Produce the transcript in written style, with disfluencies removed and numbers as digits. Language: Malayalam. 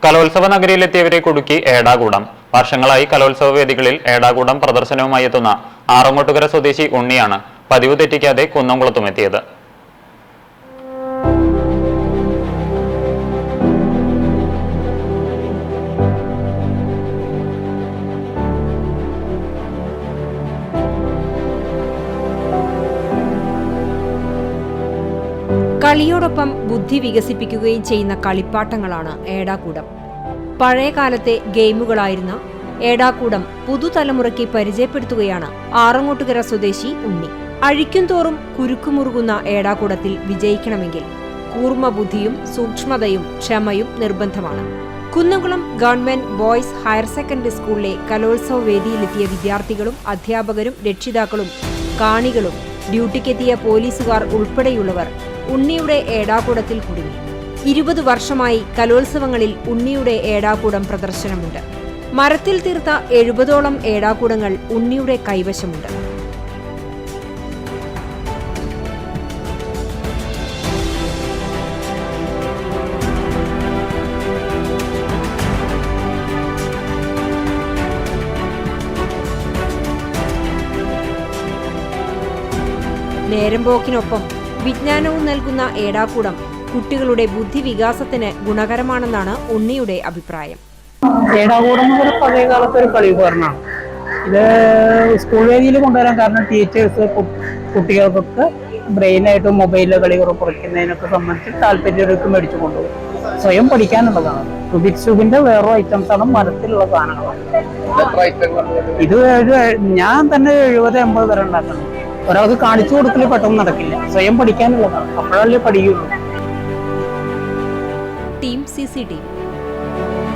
കലോത്സവ നഗരിയിലെത്തിയവരെ കുടുക്കി ഏടാകൂടം. വർഷങ്ങളായി കലോത്സവ വേദികളിൽ ഏടാകൂടം പ്രദർശനവുമായി എത്തുന്ന ആറങ്ങോട്ടുകര സ്വദേശി ഉണ്ണിയാണ് പതിവ് തെറ്റിക്കാതെ കുന്നംകുളത്തുമെത്തിയത്. കളിയോടൊപ്പം ബുദ്ധി വികസിപ്പിക്കുകയും ചെയ്യുന്ന കളിപ്പാട്ടങ്ങളാണ് ഏടാകൂടം. പഴയകാലത്തെ ഗെയിമുകളായിരുന്ന ഏടാകൂടം പുതുതലമുറയ്ക്ക് പരിചയപ്പെടുത്തുകയാണ് ആറങ്ങോട്ടുകര സ്വദേശി ഉണ്ണി. അഴിക്കും തോറും കുരുക്കുമുറുകുന്ന ഏടാകൂടത്തിൽ വിജയിക്കണമെങ്കിൽ കൂർമ്മ ബുദ്ധിയും സൂക്ഷ്മതയും ക്ഷമയും നിർബന്ധമാണ്. Kunnamkulam government boys higher secondary സ്കൂളിലെ കലോത്സവ വേദിയിലെത്തിയ വിദ്യാർത്ഥികളും അധ്യാപകരും രക്ഷിതാക്കളും കാണികളും ഡ്യൂട്ടിക്കെത്തിയ പോലീസുകാർ ഉൾപ്പെടെയുള്ളവർ ഉണ്ണിയുടെ ഏടാകൂടത്തിൽ കുടുങ്ങി. 20 വർഷമായി കലോത്സവങ്ങളിൽ ഉണ്ണിയുടെ ഏടാകൂടം പ്രദർശനമുണ്ട്. മരത്തിൽ തീർത്ത 70ഓളം ഏടാകൂടങ്ങൾ ഉണ്ണിയുടെ കൈവശമുണ്ട്. നേരമ്പോക്കിനൊപ്പം വിജ്ഞാനവും നൽകുന്ന ഏടാകൂടം കുട്ടികളുടെ ബുദ്ധിവികാസത്തിന് ഗുണകരമാണെന്നാണ് ഉണ്ണിയുടെ അഭിപ്രായം. ഏടാകൂടം എന്നൊരു പഴയ കാലത്തെ ഒരു കളിക്കാരനാണ്. ഇത് സ്കൂൾ വേദിയിൽ കൊണ്ടുവരാൻ കാരണം ടീച്ചേഴ്സ് കുട്ടികൾക്കൊക്കെ ബ്രെയിനായിട്ട് മൊബൈലിലെ കളികൾ കുറയ്ക്കുന്നതിനൊക്കെ സംബന്ധിച്ച് താല്പര്യമൊക്കെ മേടിച്ചു കൊണ്ടുപോകും. സ്വയം പഠിക്കാനുള്ളതാണ്. റുബിക്സ് ക്യൂബിന്റെ വേറെ ഐറ്റംസ് ആണ് മരത്തിലുള്ള സാധനങ്ങളാണ്. ഇത് ഞാൻ തന്നെ 70-80 വരെ ഉണ്ടാക്കണം. ഒരാൾക്ക് കാണിച്ചു കൊടുക്കല് പെട്ടെന്ന് നടക്കില്ല. സ്വയം പഠിക്കാനുള്ളതാണ്. അപ്പോഴല്ലേ പഠിക്കുള്ളൂ. Team CCTV